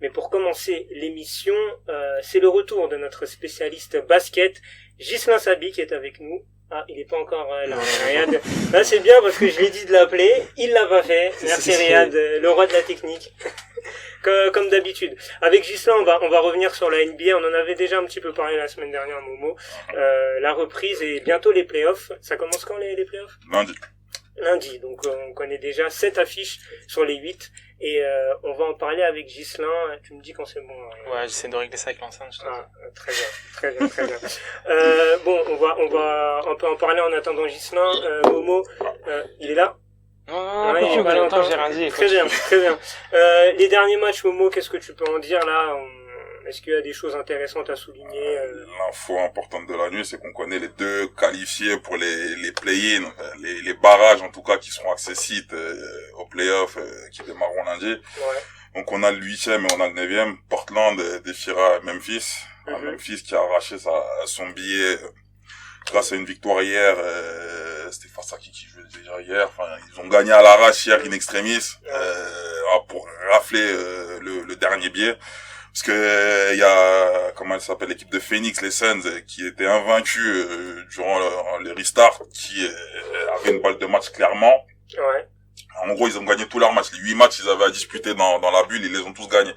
Mais pour commencer l'émission, c'est le retour de notre spécialiste basket, Ghislain Sabi, qui est avec nous. Ah, il est pas encore là, Riyad. Là, c'est bien parce que je lui ai dit de l'appeler. Il l'a pas fait. Merci Riyad, le roi de la technique. Comme d'habitude. Avec Ghislain, on va revenir sur la NBA. On en avait déjà un petit peu parlé la semaine dernière, Momo. La reprise et bientôt les playoffs. Ça commence quand les playoffs? Lundi. Donc, on connaît déjà 7 affiches sur les 8. Et on va en parler avec Ghislain. Tu me dis quand c'est bon. Ouais, j'essaie de régler ça avec l'enceinte. Très bien. Bon, on peut en parler en attendant Ghislain. Momo, il est là? Non, attends, j'ai rien dit. Très bien. Les derniers matchs, Momo, qu'est-ce que tu peux en dire là? Est-ce qu'il y a des choses intéressantes à souligner? L'info importante de la nuit, c'est qu'on connaît les 2 qualifiés pour les play-in, les barrages en tout cas qui seront accessibles aux playoffs qui démarreront lundi. Ouais. Donc on a le 8e et on a le 9e. Portland défiera Memphis. Memphis qui a arraché son billet grâce à une victoire hier. C'était face à qui jouait déjà hier. Enfin, ils ont gagné à l'arrache hier in extremis pour rafler le dernier billet. Parce que il y a, comment elle s'appelle, l'équipe de Phoenix, les Suns, qui étaient invaincus durant les restarts, qui avaient une balle de match clairement. Ouais. En gros, ils ont gagné tous leurs matchs. Les 8 matchs qu'ils avaient à disputer dans la bulle, ils les ont tous gagnés.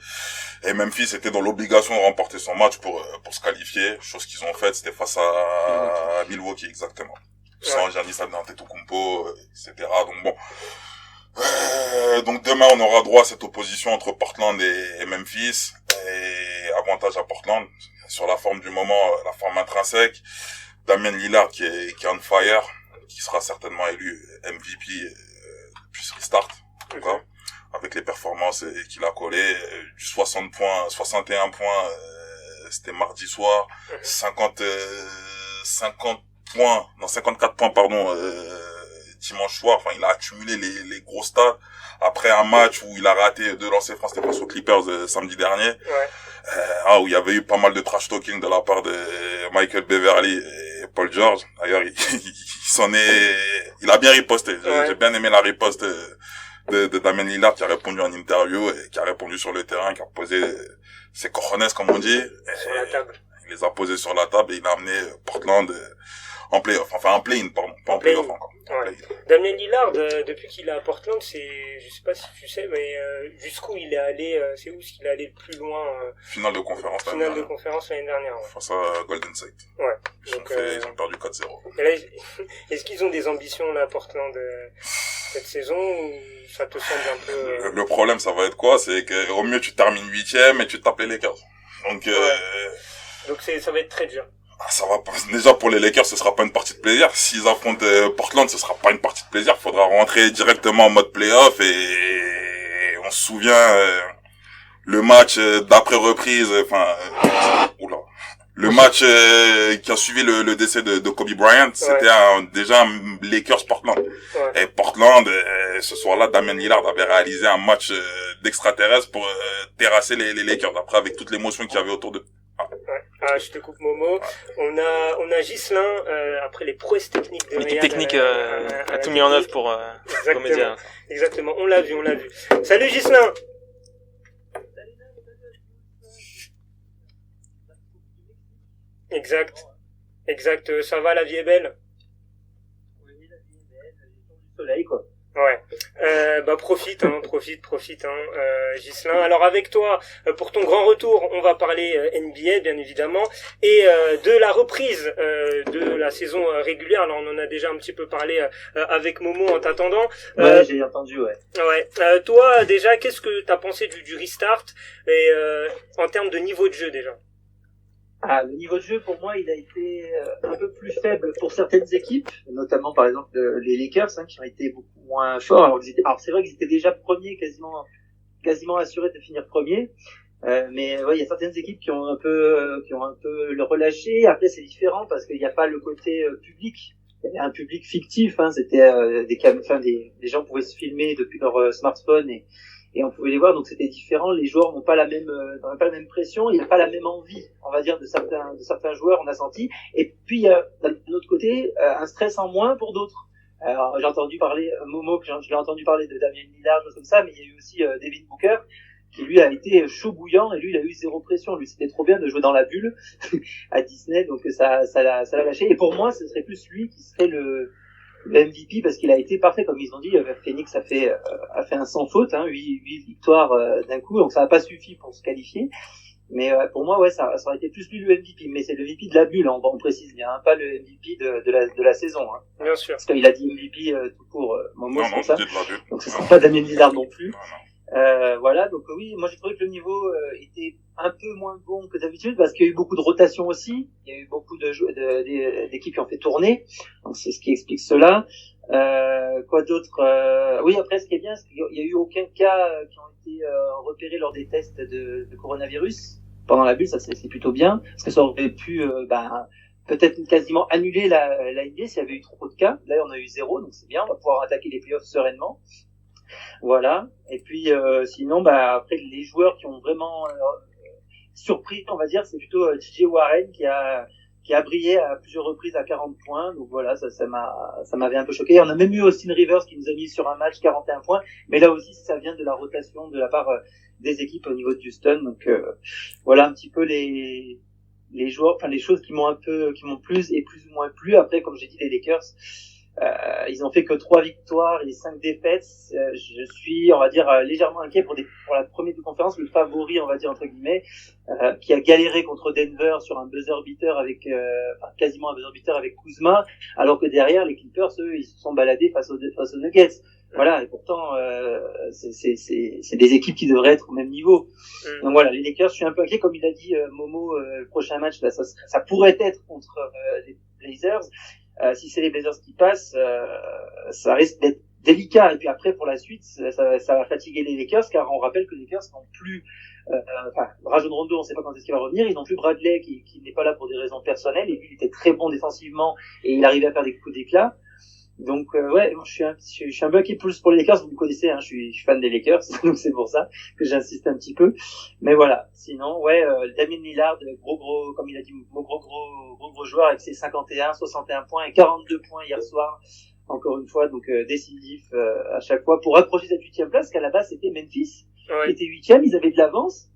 Et Memphis était dans l'obligation de remporter son match pour se qualifier. Chose qu'ils ont faite, c'était face à Milwaukee, exactement. Sans Giannis Antetokounmpo, etc. Donc bon. Donc demain, on aura droit à cette opposition entre Portland et Memphis. Et avantage à Portland sur la forme du moment, la forme intrinsèque. Damian Lillard qui est on fire, qui sera certainement élu MVP depuis ce restart, en tout cas, avec les performances qu'il a collées, du 60 points, 61 points, c'était mardi soir, 54 points, pardon, dimanche soir. Enfin, il a accumulé les gros stats après un match où il a raté 2 lancers francs, c'était face aux Clippers samedi dernier. Ouais. Où il y avait eu pas mal de trash talking de la part de Michael Beverly et Paul George. D'ailleurs, il a bien riposté. J'ai bien aimé la riposte de Damian Lillard qui a répondu en interview et qui a répondu sur le terrain, qui a posé ses cojones, comme on dit. Sur la table. Il les a posés sur la table et il a amené Portland en play-off. Enfin, en play-in, pardon. Pas en play-off encore. Ouais. Damien Lillard, depuis qu'il est à Portland, je sais pas si tu sais, mais jusqu'où il est allé, c'est où est-ce qu'il est allé le plus loin? Finale de conférence l'année dernière. Ouais. Face à Golden State. Ouais. Ils ont perdu 4-0. Et là, est-ce qu'ils ont des ambitions là, Portland, cette saison, ou ça te semble un peu... Le problème, ça va être quoi? C'est que au mieux tu termines 8e et tu tapes les Lakers. Donc ça va être très dur. Ça va pas. Déjà pour les Lakers, ce sera pas une partie de plaisir. S'ils affrontent Portland, ce sera pas une partie de plaisir. Faudra rentrer directement en mode playoff et on se souvient le match d'après reprise. Le match qui a suivi le décès de Kobe Bryant, c'était déjà un Lakers Portland. Ouais. Et Portland, ce soir-là, Damian Lillard avait réalisé un match d'extraterrestre pour terrasser les Lakers. Après, avec toute l'émotion qu'il y avait autour d'eux. Je te coupe Momo. On a Ghislain après les prouesses techniques de l'équipe technique a tout mis en œuvre pour remédier. Exactement, on l'a vu. Salut Ghislain. Exact, ça va, la vie est belle? Oui, la vie est belle, il y a du soleil, quoi. Ouais. Profite, Ghislain. Alors avec toi, pour ton grand retour, on va parler NBA, bien évidemment, et de la reprise de la saison régulière. Alors on en a déjà un petit peu parlé avec Momo en t'attendant. Ouais, j'ai entendu, ouais. Ouais. Toi, déjà, qu'est-ce que t'as pensé du restart et en termes de niveau de jeu déjà? Le niveau de jeu, pour moi, il a été un peu plus faible pour certaines équipes, notamment par exemple les Lakers, qui ont été beaucoup moins forts. Alors c'est vrai qu'ils étaient déjà premiers, quasiment assurés de finir premiers, mais ouais, il y a certaines équipes qui ont un peu le relâché. Après, c'est différent parce qu'il n'y a pas le côté public. Il y avait un public fictif, c'était des gens pouvaient se filmer depuis leur smartphone et on pouvait les voir, donc c'était différent. Les joueurs n'ont pas la même pression, il n'y a pas la même envie, on va dire, de certains joueurs, on a senti. Et puis il y a d'un autre côté un stress en moins pour d'autres. Alors j'ai entendu parler Momo, je l'ai entendu parler de Damian Lillard, choses comme ça, mais il y a eu aussi Devin Booker qui lui a été chaud bouillant et lui il a eu zéro pression. Lui c'était trop bien de jouer dans la bulle à Disney, donc ça l'a lâché. Et pour moi, ce serait plus lui qui serait le MVP parce qu'il a été parfait, comme ils ont dit. Phoenix a fait un sans faute, 8 victoires d'un coup, donc ça n'a pas suffi pour se qualifier. Mais pour moi, ça aurait été plus lui le MVP. Mais c'est le MVP de la bulle, on précise bien, pas le MVP de la saison. Bien sûr. Parce qu'il a dit MVP tout court. Non, c'est ça. de la bulle. Donc ce sera pas Damien Lillard non plus. Non. Voilà, donc oui, moi j'ai trouvé que le niveau était un peu moins bon que d'habitude parce qu'il y a eu beaucoup de rotation aussi. Il y a eu beaucoup d'équipes qui ont fait tourner. Donc c'est ce qui explique cela. Quoi d'autre Oui, après ce qui est bien, c'est qu'il y a eu aucun cas qui ont été repérés lors des tests de coronavirus pendant la bulle. Ça c'est plutôt bien parce que ça aurait pu peut-être quasiment annuler la NBA s'il y avait eu trop de cas. Là on a eu 0, donc c'est bien. On va pouvoir attaquer les playoffs sereinement. Voilà. Et puis sinon, après les joueurs qui ont vraiment surpris, on va dire, c'est plutôt J.J. Warren qui a brillé à plusieurs reprises à 40 points. Donc voilà, ça m'avait un peu choqué. On a même eu Austin Rivers qui nous a mis sur un match 41 points. Mais là aussi, ça vient de la rotation de la part des équipes au niveau de Houston. Donc voilà un petit peu les joueurs, enfin les choses qui m'ont plus et plus ou moins plu. Après, comme j'ai dit, les Lakers. Ils ont fait que 3 victoires et 5 défaites. Je suis, on va dire, légèrement inquiet pour la première de conférence, le favori, on va dire entre guillemets, qui a galéré contre Denver sur un buzzer beater avec, quasiment un buzzer beater avec Kuzma, alors que derrière les Clippers, eux, ils se sont baladés face aux Nuggets. Voilà, et pourtant, c'est des équipes qui devraient être au même niveau. Donc voilà, les Lakers, je suis un peu inquiet, comme il a dit Momo, le prochain match, là, ça pourrait être contre les Blazers. Si c'est les Blazers qui passent, ça risque d'être délicat. Et puis après, pour la suite, ça va fatiguer les Lakers, car on rappelle que les Lakers n'ont plus, Rajon Rondo, on ne sait pas quand est-ce qu'il va revenir. Ils n'ont plus Bradley, qui n'est pas là pour des raisons personnelles. Et lui, il était très bon défensivement et il arrivait à faire des coups d'éclat. Donc je suis un peu inquiet plus pour les Lakers. Vous me connaissez, je suis fan des Lakers, donc c'est pour ça que j'insiste un petit peu. Mais voilà, sinon Damien Lillard, gros comme il a dit, gros joueur avec ses 61 points et 42 points hier soir, encore une fois, donc décisif à chaque fois pour accrocher cette 8e place, qu'à la base c'était Memphis qui était 8e, ils avaient de l'avance.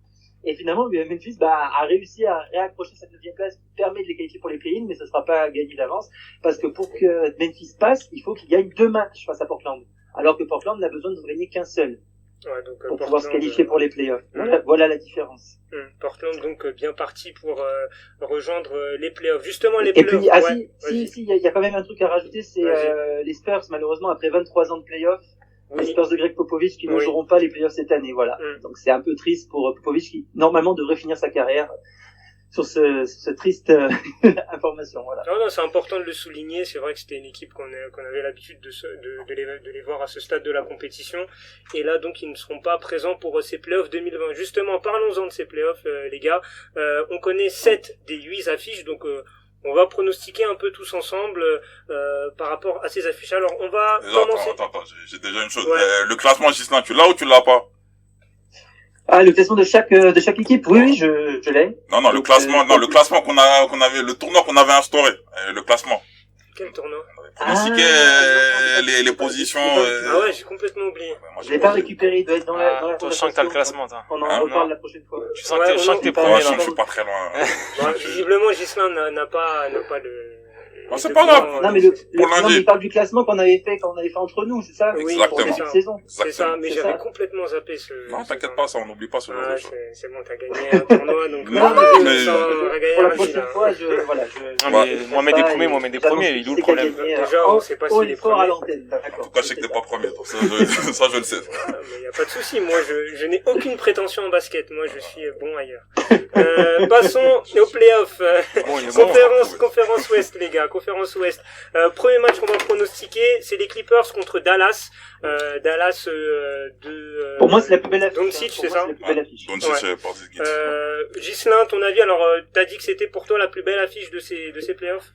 Et finalement, Memphis a réussi à réaccrocher cette 9e place qui permet de les qualifier pour les play-in, mais ce ne sera pas gagné d'avance, parce que pour que Memphis passe, il faut qu'il gagne 2 matchs face à Portland, alors que Portland n'a besoin de gagner qu'un seul donc, pour pouvoir se qualifier pour les play-offs. Voilà la différence. Portland donc bien parti pour rejoindre les play-offs. Justement les play-offs. Et puis il y a quand même un truc à rajouter, c'est les Spurs, malheureusement après 23 ans de play-offs. Les Spurs de Greg Popovich qui ne joueront pas les playoffs cette année, voilà. Donc c'est un peu triste pour Popovich qui normalement devrait finir sa carrière sur ce triste information, voilà. Non, c'est important de le souligner. C'est vrai que c'était une équipe qu'on avait l'habitude de les voir à ce stade de la compétition. Et là, donc, ils ne seront pas présents pour ces playoffs 2020. Justement, parlons-en de ces playoffs, les gars. On connaît 7 des 8 affiches, donc on va pronostiquer un peu tous ensemble par rapport à ces affiches. Alors, on va commencer... Attends, j'ai déjà une chose. Le classement Gislain, tu l'as ou tu l'as pas? Le classement de chaque équipe, oui, je l'ai. Non, le classement qu'on avait, le tournoi qu'on avait instauré, le classement. Quel tournoi? Pronostiquer les positions. J'ai complètement oublié. Je l'ai pas récupéré, il doit être dans la toi, je sens que t'as le classement, toi. On en reparle la prochaine fois. Je sens que t'es premier, là. Je suis pas très loin. Visiblement, Gislain n'a pas le... Non, c'est pas grave. Non, mais il parle du classement qu'on avait fait entre nous, c'est ça? Oui, exactement. Pour saison. C'est ça, mais j'avais complètement zappé ce... Non, t'inquiète pas, ça, on n'oublie pas ce genre de choses. C'est bon, t'as gagné un tournoi, donc... Non, mais pour la prochaine fois, moi, mets des premiers, il est où le problème? Déjà, on sait pas s'il est fort à l'antenne. En tout cas, je sais que t'es pas premier, ça, je le sais. Mais y a pas de souci, moi, je n'ai aucune prétention en basket, moi, je suis bon ailleurs. Passons aux playoffs. Conférence Ouest, les gars. Conférence Ouest. Premier match qu'on va pronostiquer, c'est les Clippers contre Dallas. Pour moi, c'est la plus belle affiche. Doncic, c'est ça? Doncic, Porzingis. Ghislain, ton avis? Alors, t'as dit que c'était pour toi la plus belle affiche de ces playoffs?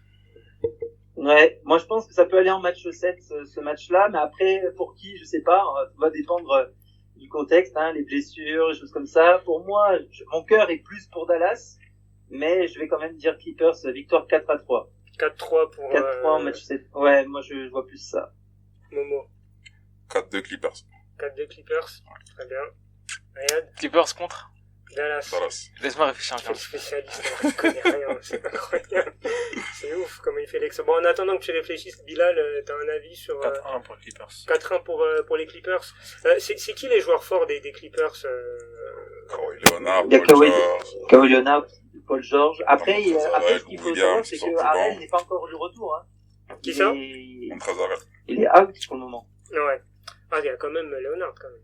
Ouais, moi je pense que ça peut aller en match 7, ce match-là, mais après, pour qui, je sais pas, ça va dépendre du contexte, les blessures, les choses comme ça. Pour moi, mon cœur est plus pour Dallas, mais je vais quand même dire Clippers, victoire 4-3. 4-3 pour... 4-3 en match 7. Ouais, moi je vois plus ça. Momo. 4-2 Clippers. 4-2 Clippers. Très bien. Riyad. Clippers contre Dallas. Laisse-moi réfléchir un peu. Quel spécialiste, je connais rien, c'est incroyable. C'est ouf comment il fait l'ex. Bon, en attendant que tu réfléchisses, Bilal, t'as un avis sur... 4-1 pour les Clippers. 4-1 pour les Clippers. C'est qui les joueurs forts des Clippers Kawhi Leonard, Il y a Paul George. Kawhi Leonard, Paul George. Après, Montrezl ce qu'il faut Williams, savoir, c'est sorti que du Harrell banc. n'est pas encore de retour. Hein. Qui ça Montrezl. Il est out pour le moment. Ouais. Ah, il y a quand même Leonard, quand même.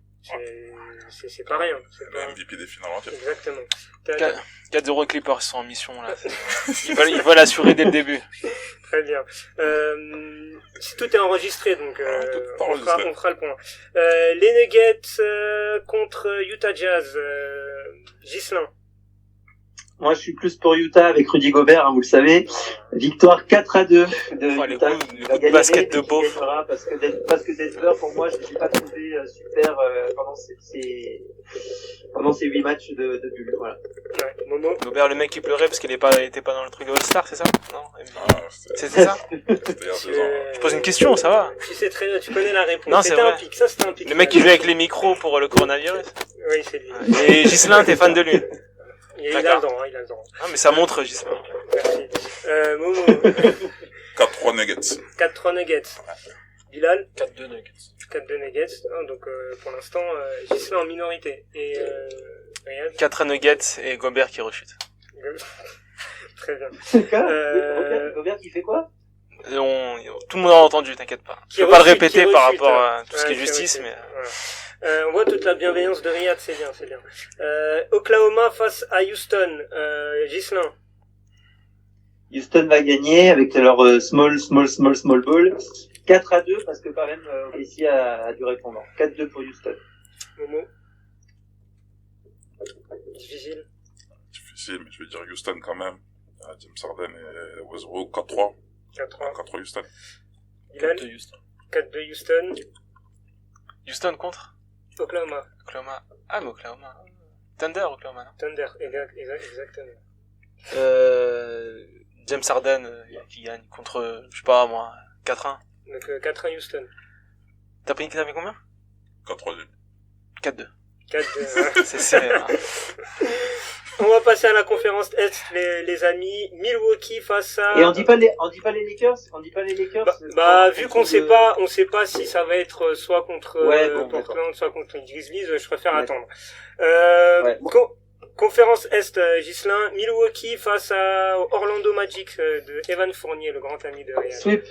C'est pas rien. C'est Le pas... MVP des finales entières. Exactement. 4-0 Clippers, ils sont en mission, là. Ils veulent assurer dès le début. Très bien. Tout est enregistré, donc on fera le point. Les Nuggets contre Utah Jazz. Ghislain. Moi, je suis plus pour Utah avec Rudy Gobert, hein, vous le savez. Victoire 4-2 de Utah. Le coup de basket de beauf. Parce que Denver, pour moi, je ne l'ai pas trouvé super pendant ces 8 matchs de bulle. Voilà. Ouais, Momo. Gobert, le mec qui pleurait parce qu'il était pas dans le truc de All-Star, c'est ça? Non? C'était ça? C'était il y a 2 ans. Je pose une question, ça va? Tu connais la réponse. Non, c'est c'était vrai. un pic, ça c'était un pic. Le mec qui jouait avec les micros pour le coronavirus. Oui, c'est lui. Et Ghislain, t'es fan de lui? Il a le droit, il a le droit. Ah, mais ça montre, Ghislain. Merci. Momo. 4-3 Nuggets. 4-3 Nuggets. Bilal. 4-2 Nuggets. 4-2 Nuggets. Ah, donc, pour l'instant, Ghislain en minorité. Et, Riyad. 4 Nuggets et Gobert qui rechute. Très bien. Gobert qui fait quoi? Tout le monde a entendu, t'inquiète pas. Je peux pas le répéter par rapport à tout ce qui est justice, mais... On voit toute la bienveillance de Riyad, c'est bien. Oklahoma face à Houston. Ghislain. Houston va gagner avec leur small ball. 4-2 parce que quand même, ici a dû répondre. 4-2 pour Houston. Momo. Difficile, mais je vais dire Houston quand même. James Harden et Westbrook, 4-3. 4-3 Houston. Bilal. 4-2 Houston. 4-2 Houston. Houston contre Oklahoma. Ah, mais Oklahoma. Thunder, Oklahoma, non? Thunder, exactement. James Harden qui gagne contre, je sais pas moi, 4-1. Donc 4-1 Houston. T'avais combien? 4-3. 4-2. 4-2. C'est serré, hein. On va passer à la conférence Est, les amis. Milwaukee face à... Et on dit pas les Lakers? Vu qu'on sait pas si ça va être soit contre Portland, soit contre les Grizzlies, je préfère attendre. Conférence Est, Ghislain, Milwaukee face à Orlando Magic de Evan Fournier, le grand ami de Riyad.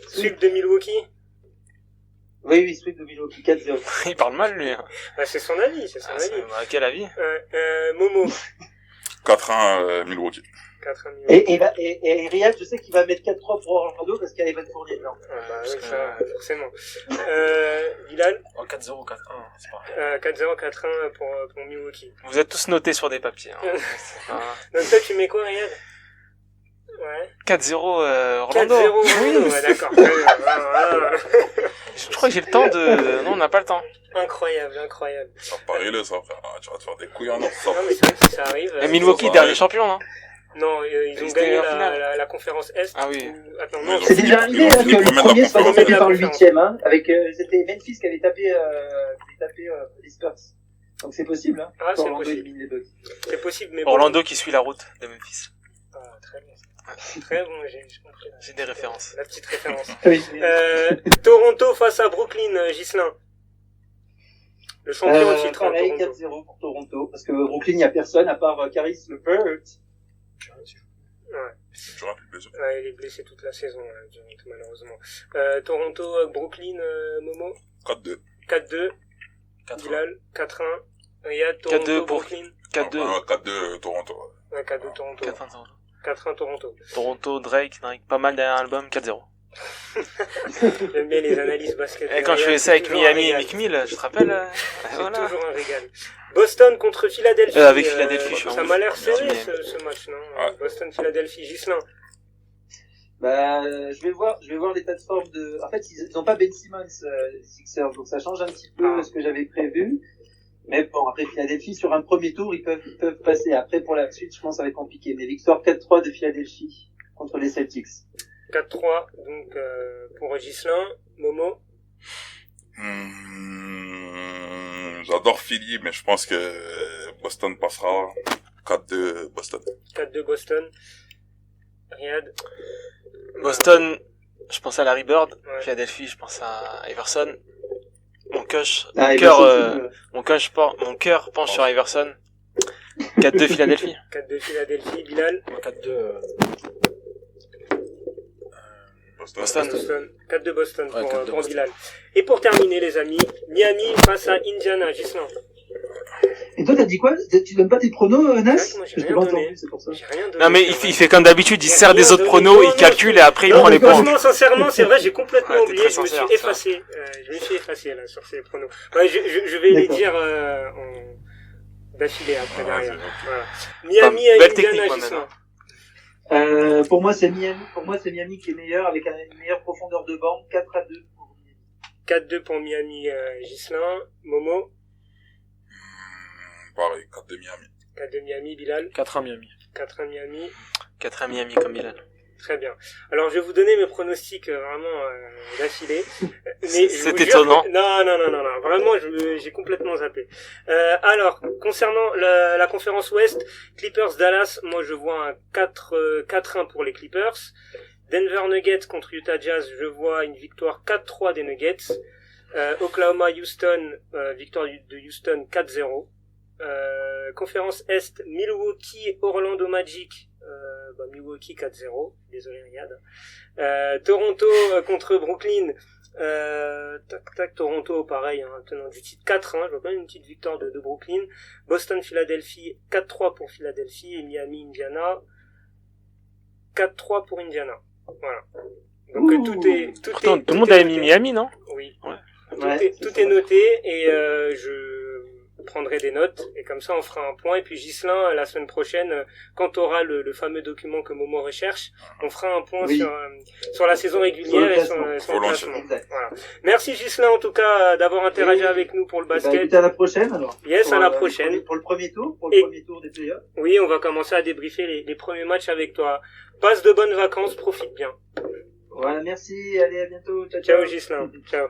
Sweep de Milwaukee. Oui, sweep de Milwaukee, 4-0. Il parle mal, lui. C'est son avis, Quel avis? Momo. 4-1 Milwaukee. 4-1 Milwaukee. Et Riyad, je sais qu'il va mettre 4-3 pour Orlando parce qu'il y a Evan Fournier dedans. Oui, ça, forcément. Bilal. 4-0, 4-1, c'est pas 4-0, 4-1 pour Milwaukee. Vous êtes tous notés sur des papiers. Hein. Donc toi, tu mets quoi, Riyad? Ouais. 4-0 Orlando. 4-0 Orlando, ouais, d'accord. Je crois que j'ai le temps de... Non, on n'a pas le temps. Incroyable. Ça parie-le, ça, frère. Tu vas te faire des couilles en or, ça. Non, mais c'est vrai que ça arrive. Et Milwaukee, dernier champion, non? Non, ils ont gagné la conférence Est. Ah oui. Attends, non, c'est déjà arrivé, que le premier soit tapé par le 8ème, hein. C'était Memphis qui avait tapé les Spurs. Donc c'est possible, hein. Ah, c'est possible. C'est possible, mais bon. Orlando qui suit la route de Memphis. Ah, très bien. Très bon, j'ai compris. J'ai des références. La petite référence. Oui. Toronto face à Brooklyn, Ghislain. Le champion au titre. Pareil, 4-0 pour Toronto, parce que Brooklyn, il n'y a personne à part Caris LeVert. Ouais, il est blessé toute la saison, malheureusement. Toronto, Brooklyn, Momo. 4-2. 4-2. Bilal, 4-1. Riyad, Toronto, Brooklyn. 4-2. 4-2 Toronto. Ouais, 4-2 Toronto. 4-1 Toronto. 4-1 Toronto. Toronto, Drake, pas mal derrière l'album, 4-0. J'aime bien les analyses basket. Et quand je fais ça avec Miami et Mick Mill, je te rappelle, c'est toujours un régal. Boston contre Philadelphie. Avec Philadelphie, ça m'a l'air serré ce match, non? Boston-Philadelphie, Ghislain. Je vais voir l'état de forme de... En fait, ils n'ont pas Ben Simmons, les Sixers, donc ça change un petit peu ce que j'avais prévu. Mais bon, après Philadelphie, sur un premier tour, ils peuvent passer. Après, pour la suite, je pense que ça va être compliqué. Mais victoire 4-3 de Philadelphie contre les Celtics. 4-3, donc, pour Ghislain. Momo. J'adore Philly, mais je pense que Boston passera. 4-2 Boston. 4-2 Boston. Riyad. Boston, je pense à Larry Bird. Ouais. Philadelphie, je pense à Iverson. Mon cœur penche sur Iverson. 4-2 Philadelphie. 4-2 Philadelphie. Bilal. 4-2. Boston. 4-2 Boston Ouais, 4-2 pour Boston. Bilal. Et pour terminer, les amis, Miami face à Indiana. Gislain. Et toi, t'as dit quoi? Tu donnes pas tes pronos, Nas? C'est vrai que moi, j'ai Je t'ai rien pas donné. entendu, c'est pour ça. J'ai rien donné. Non mais il fait comme d'habitude, il sert des autres pronos, il calcule et après il Non, prend les points. franchement, sincèrement, c'est vrai, j'ai complètement Ouais, t'es oublié, très je me suis sincère, effacé. Je me suis effacé là sur ces pronos. Ouais, je vais les D'accord. dire d'affilée après Ah, derrière. c'est Voilà. Miami à Belle Indiana, technique, moi, Gislain. Pour moi, c'est Miami qui est meilleur avec une meilleure profondeur de banc, 4-2 pour Miami. 4-2 pour Miami, Gislain. Momo. Pareil, 4-2 Miami. 4-2 Miami, Bilal. 4-1 Miami. 4-1 Miami. 4 Miami comme Bilal. Très bien. Alors, je vais vous donner mes pronostics vraiment d'affilée. Mais je C'est vous jure étonnant. que- Non. Vraiment, j'ai complètement zappé. Alors, concernant la conférence Ouest, Clippers-Dallas, moi je vois un 4-1 pour les Clippers. Denver Nuggets contre Utah Jazz, je vois une victoire 4-3 des Nuggets. Oklahoma-Houston, victoire de Houston 4-0. Conférence Est, Milwaukee-Orlando Magic, Milwaukee 4-0, désolé Riyad. Toronto contre Brooklyn, Toronto pareil, tenant du titre 4-1, je vois quand même une petite victoire de Brooklyn. Boston-Philadelphie 4-3 pour Philadelphie et Miami-Indiana 4-3 pour Indiana. Voilà. Donc Pourtant, tout le monde avait mis Miami, non? Oui. Ouais. Tout est noté et je prendrai des notes et comme ça on fera un point et puis Gislain la semaine prochaine quand tu auras le fameux document que Momo recherche, on fera un point sur la saison régulière et sur le classement. Voilà. Merci Gislain en tout cas d'avoir interagi avec nous pour le basket. À la prochaine alors. Yes, à la prochaine. Pour le premier tour, premier tour des playoffs. Oui, on va commencer à débriefer les premiers matchs avec toi. Passe de bonnes vacances, profite bien. Voilà, merci, allez à bientôt. Ciao Gislain. Ciao.